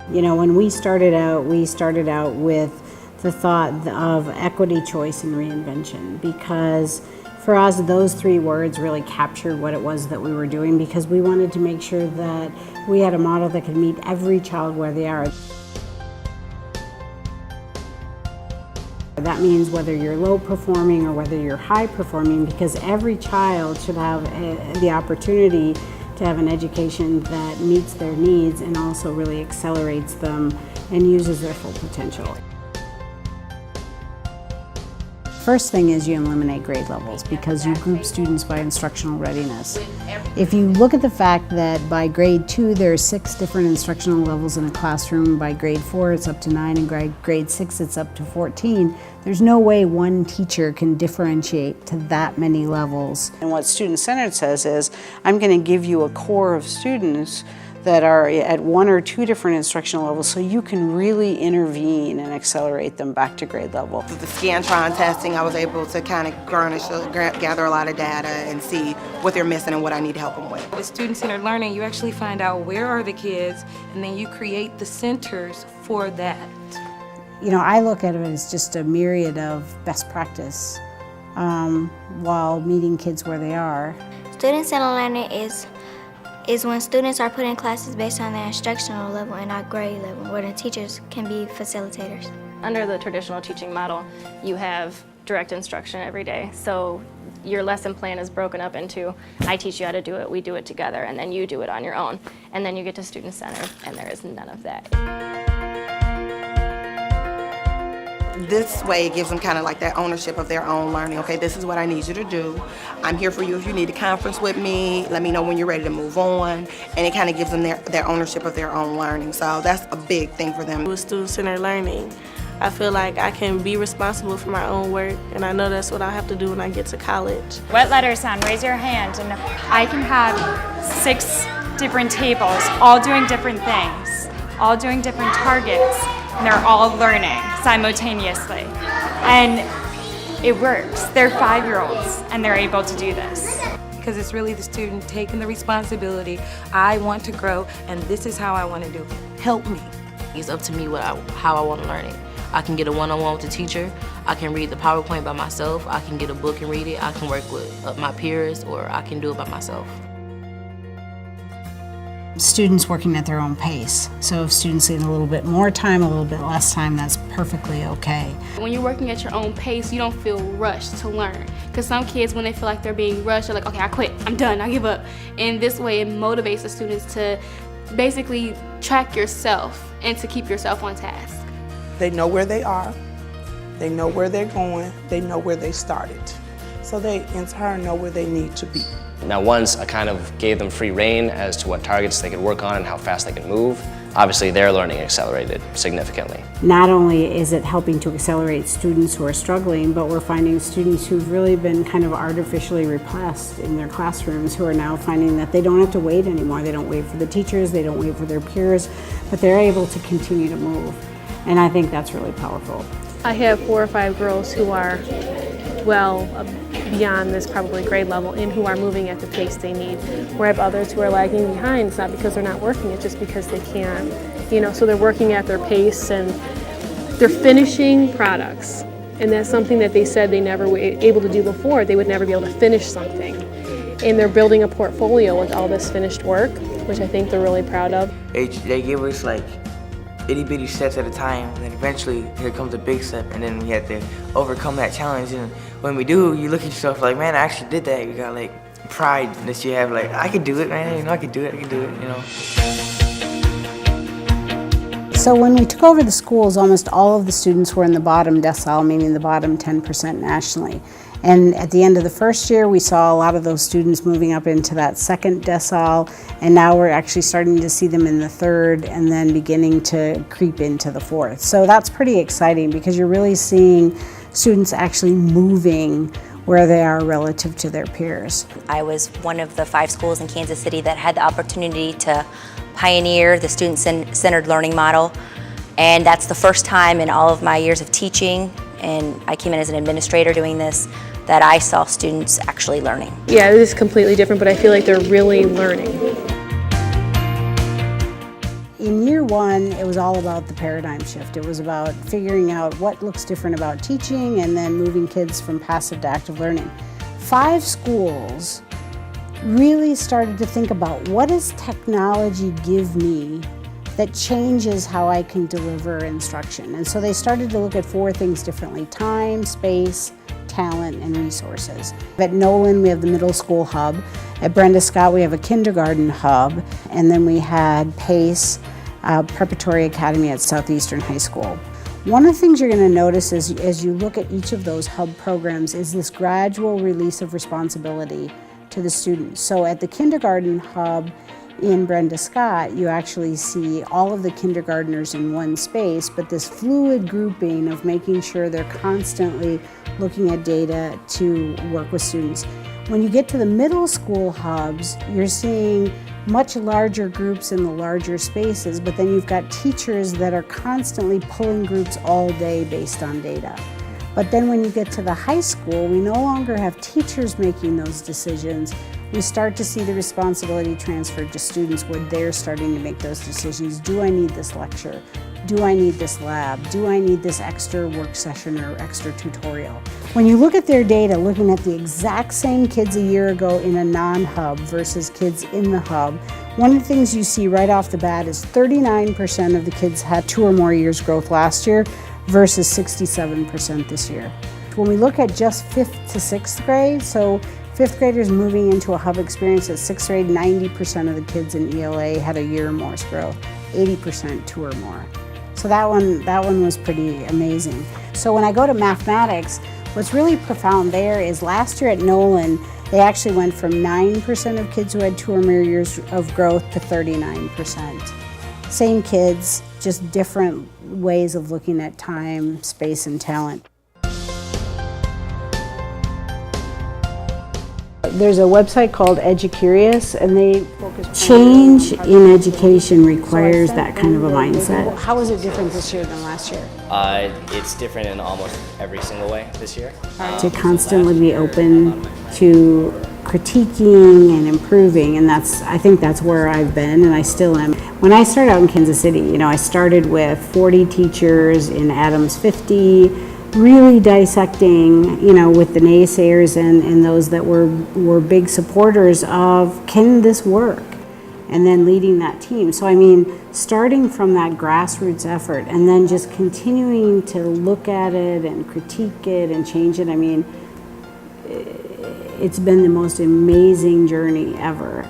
You know, when we started out with the thought of equity, choice, and reinvention, because for us, those three words really captured what it was that we were doing, because we wanted to make sure that we had a model that could meet every child where they are. That means whether you're low performing or whether you're high performing, because every child should have the opportunity to have an education that meets their needs and also really accelerates them and uses their full potential. First thing is you eliminate grade levels because you group students by instructional readiness. If you look at the fact that by grade 2 there are 6 different instructional levels in a classroom, by grade 4 it's up to 9, and grade 6 it's up to 14, there's no way one teacher can differentiate to that many levels. And what student-centered says is, I'm going to give you a core of students that are at 1 or 2 different instructional levels so you can really intervene and accelerate them back to grade level. Through the Scantron testing, I was able to kind of gather a lot of data and see what they're missing and what I need to help them with. With student-centered learning, you actually find out where are the kids, and then you create the centers for that. You know, I look at it as just a myriad of best practice while meeting kids where they are. Student-centered learning is when students are put in classes based on their instructional level and not grade level, where the teachers can be facilitators. Under the traditional teaching model, you have direct instruction every day. So your lesson plan is broken up into, I teach you how to do it, we do it together, and then you do it on your own. And then you get to student-centered, and there is none of that. This way it gives them kind of like that ownership of their own learning. Okay, this is what I need you to do. I'm here for you if you need a conference with me. Let me know when you're ready to move on. And it kind of gives them their ownership of their own learning. So that's a big thing for them. With student-centered learning, I feel like I can be responsible for my own work, and I know that's what I have to do when I get to college. What letter sound? Raise your hand. And I can have 6 different tables, all doing different things, all doing different targets, and they're all learning simultaneously. And it works. They're 5-year-olds, and they're able to do this. Because it's really the student taking the responsibility. I want to grow, and this is how I want to do it. Help me. It's up to me how I want to learn it. I can get a one-on-one with the teacher. I can read the PowerPoint by myself. I can get a book and read it. I can work with my peers, or I can do it by myself. Students working at their own pace. So if students need a little bit more time, a little bit less time, that's perfectly okay. When you're working at your own pace, you don't feel rushed to learn. Because some kids, when they feel like they're being rushed, they're like, okay, I quit, I'm done, I give up. And this way it motivates the students to basically track yourself and to keep yourself on task. They know where they are, they know where they're going, they know where they started. So they, in turn, know where they need to be. Now, once I kind of gave them free rein as to what targets they could work on and how fast they could move, obviously their learning accelerated significantly. Not only is it helping to accelerate students who are struggling, but we're finding students who've really been kind of artificially repressed in their classrooms who are now finding that they don't have to wait anymore. They don't wait for the teachers, they don't wait for their peers, but they're able to continue to move. And I think that's really powerful. I have 4 or 5 girls who are well beyond this probably grade level and who are moving at the pace they need. Where I have others who are lagging behind. It's not because they're not working, it's just because they can't. You know, so they're working at their pace and they're finishing products. And that's something that they said they never were able to do before. They would never be able to finish something. And they're building a portfolio with all this finished work, which I think they're really proud of. They give us like itty bitty steps at a time, and then eventually here comes a big step, and then we have to overcome that challenge. And when we do, you look at yourself like, man, I actually did that. You got like pride that you have, like, I could do it, man. You know, I could do it, you know. So when we took over the schools, almost all of the students were in the bottom decile, meaning the bottom 10% nationally. And at the end of the first year, we saw a lot of those students moving up into that second decile, and now we're actually starting to see them in the third and then beginning to creep into the fourth. So that's pretty exciting because you're really seeing students actually moving where they are relative to their peers. I was one of the 5 schools in Kansas City that had the opportunity to pioneer the student-centered learning model, and that's the first time in all of my years of teaching, and I came in as an administrator doing this, that I saw students actually learning. Yeah, it is completely different, but I feel like they're really learning. In year one, it was all about the paradigm shift. It was about figuring out what looks different about teaching and then moving kids from passive to active learning. 5 schools really started to think about, what does technology give me that changes how I can deliver instruction? And so they started to look at 4 things differently: time, space, talent, and resources. At Nolan, we have the middle school hub. At Brenda Scott, we have a kindergarten hub. And then we had PACE, Preparatory Academy at Southeastern High School. One of the things you're going to notice as you look at each of those hub programs is this gradual release of responsibility to the students. So at the kindergarten hub in Brenda Scott, you actually see all of the kindergartners in one space, but this fluid grouping of making sure they're constantly looking at data to work with students. When you get to the middle school hubs, you're seeing much larger groups in the larger spaces, but then you've got teachers that are constantly pulling groups all day based on data. But then when you get to the high school, we no longer have teachers making those decisions. We start to see the responsibility transferred to students where they're starting to make those decisions. Do I need this lecture? Do I need this lab? Do I need this extra work session or extra tutorial? When you look at their data, looking at the exact same kids a year ago in a non-hub versus kids in the hub, one of the things you see right off the bat is 39% of the kids had 2 or more years growth last year versus 67% this year. When we look at just 5th to 6th grade, so 5th graders moving into a hub experience at 6th grade, 90% of the kids in ELA had a year or more growth, 80% 2 or more. So that one was pretty amazing. So when I go to mathematics, what's really profound there is last year at Nolan, they actually went from 9% of kids who had 2 or more years of growth to 39%. Same kids, just different ways of looking at time, space, and talent. There's a website called EduCurious, and they change in education requires that kind of a mindset. How is it different this year than last year? It's different in almost every single way this year. To constantly be open to critiquing and improving, and I think that's where I've been, and I still am. When I started out in Kansas City, I started with 40 teachers, in Adams 50, really dissecting, with the naysayers and those that were big supporters of, can this work? And then leading that team. So starting from that grassroots effort and then just continuing to look at it and critique it and change it, it's been the most amazing journey ever.